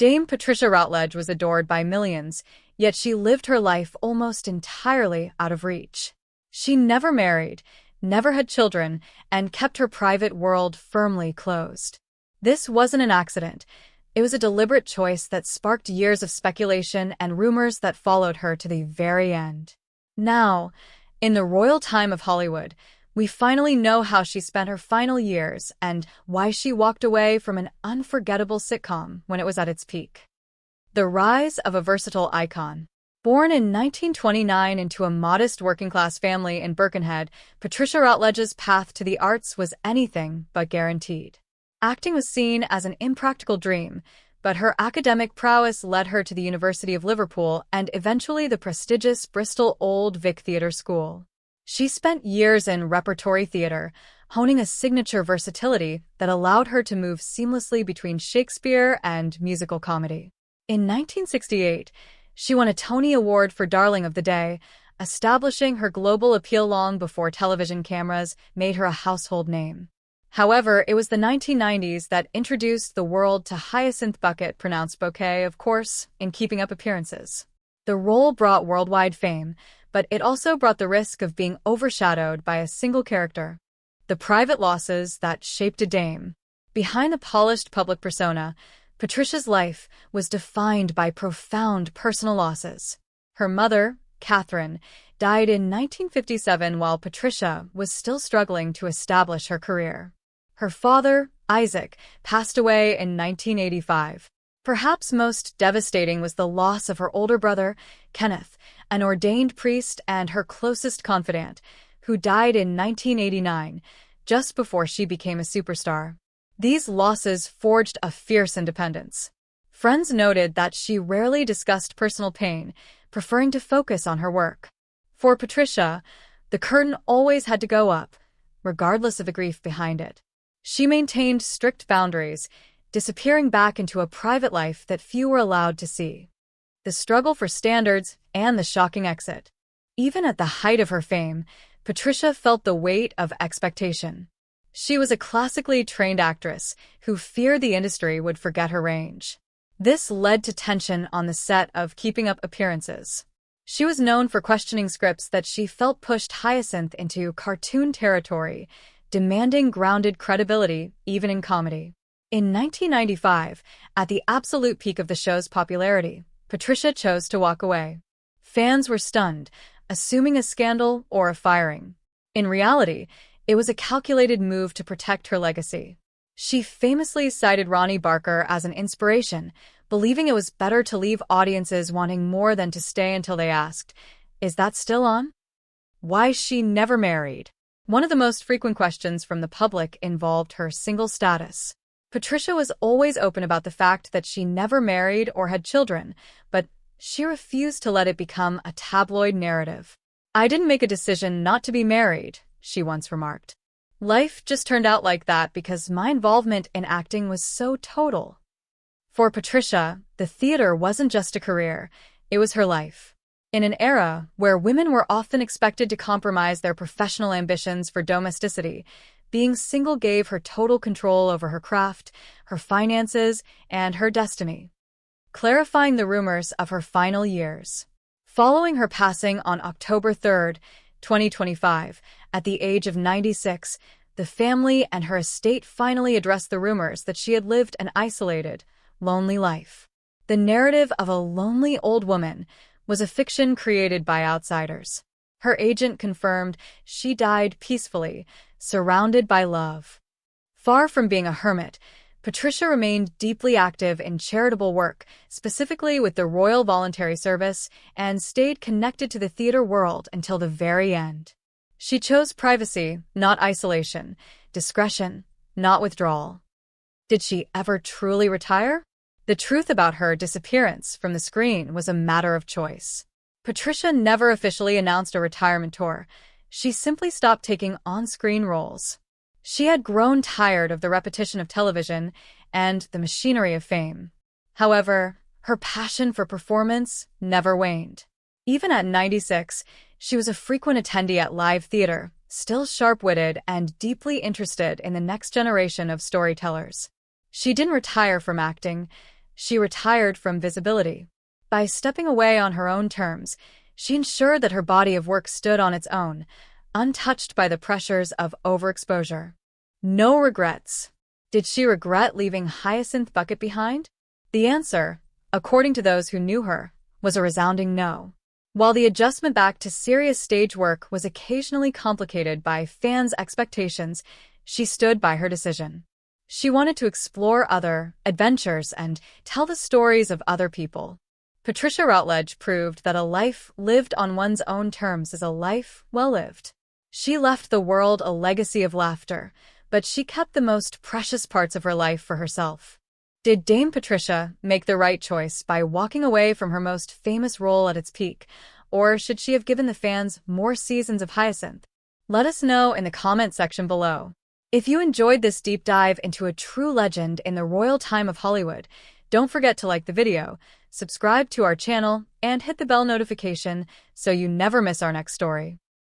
Dame Patricia Routledge was adored by millions, yet she lived her life almost entirely out of reach. She never married, never had children, and kept her private world firmly closed. This wasn't an accident. It was a deliberate choice that sparked years of speculation and rumors that followed her to the very end. Now, in the royal time of Hollywood, we finally know how she spent her final years and why she walked away from an unforgettable sitcom when it was at its peak. The rise of a versatile icon. Born in 1929 into a modest working-class family in Birkenhead, Patricia Routledge's path to the arts was anything but guaranteed. Acting was seen as an impractical dream, but her academic prowess led her to the University of Liverpool and eventually the prestigious Bristol Old Vic Theatre School. She spent years in repertory theatre, honing a signature versatility that allowed her to move seamlessly between Shakespeare and musical comedy. In 1968, she won a Tony Award for Darling of the Day, establishing her global appeal long before television cameras made her a household name. However, it was the 1990s that introduced the world to Hyacinth Bucket, pronounced bouquet, of course, in Keeping Up Appearances. The role brought worldwide fame, but it also brought the risk of being overshadowed by a single character. The private losses that shaped a dame. Behind the polished public persona, Patricia's life was defined by profound personal losses. Her mother, Catherine, died in 1957 while Patricia was still struggling to establish her career. Her father, Isaac, passed away in 1985. Perhaps most devastating was the loss of her older brother, Kenneth, an ordained priest and her closest confidant, who died in 1989, just before she became a superstar. These losses forged a fierce independence. Friends noted that she rarely discussed personal pain, preferring to focus on her work. For Patricia, the curtain always had to go up, regardless of the grief behind it. She maintained strict boundaries, disappearing back into a private life that few were allowed to see. The struggle for standards and the shocking exit. Even at the height of her fame, Patricia felt the weight of expectation. She was a classically trained actress who feared the industry would forget her range. This led to tension on the set of Keeping Up Appearances. She was known for questioning scripts that she felt pushed Hyacinth into cartoon territory, demanding grounded credibility even in comedy. In 1995, at the absolute peak of the show's popularity, Patricia chose to walk away. Fans were stunned, assuming a scandal or a firing. In reality, it was a calculated move to protect her legacy. She famously cited Ronnie Barker as an inspiration, believing it was better to leave audiences wanting more than to stay until they asked, "Is that still on?" Why she never married. One of the most frequent questions from the public involved her single status. Patricia was always open about the fact that she never married or had children, but she refused to let it become a tabloid narrative. "I didn't make a decision not to be married," she once remarked. "Life just turned out like that because my involvement in acting was so total." For Patricia, the theater wasn't just a career, it was her life. In an era where women were often expected to compromise their professional ambitions for domesticity, being single gave her total control over her craft, her finances, and her destiny. Clarifying the rumors of her final years. Following her passing on October 3, 2025, at the age of 96, the family and her estate finally addressed the rumors that she had lived an isolated, lonely life. The narrative of a lonely old woman was a fiction created by outsiders. Her agent confirmed she died peacefully, surrounded by love. Far from being a hermit, Patricia remained deeply active in charitable work, specifically with the Royal Voluntary Service, and stayed connected to the theater world until the very end. She chose privacy, not isolation, discretion, not withdrawal. Did she ever truly retire? The truth about her disappearance from the screen was a matter of choice. Patricia never officially announced a retirement tour. She simply stopped taking on-screen roles. She had grown tired of the repetition of television and the machinery of fame. However, her passion for performance never waned. Even at 96, she was a frequent attendee at live theater, still sharp-witted and deeply interested in the next generation of storytellers. She didn't retire from acting. she retired from visibility. By stepping away on her own terms, she ensured that her body of work stood on its own, untouched by the pressures of overexposure. No regrets. Did she regret leaving Hyacinth Bucket behind? The answer, according to those who knew her, was a resounding no. While the adjustment back to serious stage work was occasionally complicated by fans' expectations, she stood by her decision. She wanted to explore other adventures and tell the stories of other people. Patricia Routledge proved that a life lived on one's own terms is a life well lived. She left the world a legacy of laughter, but she kept the most precious parts of her life for herself. Did Dame Patricia make the right choice by walking away from her most famous role at its peak, or should she have given the fans more seasons of Hyacinth? Let us know in the comment section below. If you enjoyed this deep dive into a true legend in the royal time of Hollywood, don't forget to like the video, subscribe to our channel, and hit the bell notification so you never miss our next story.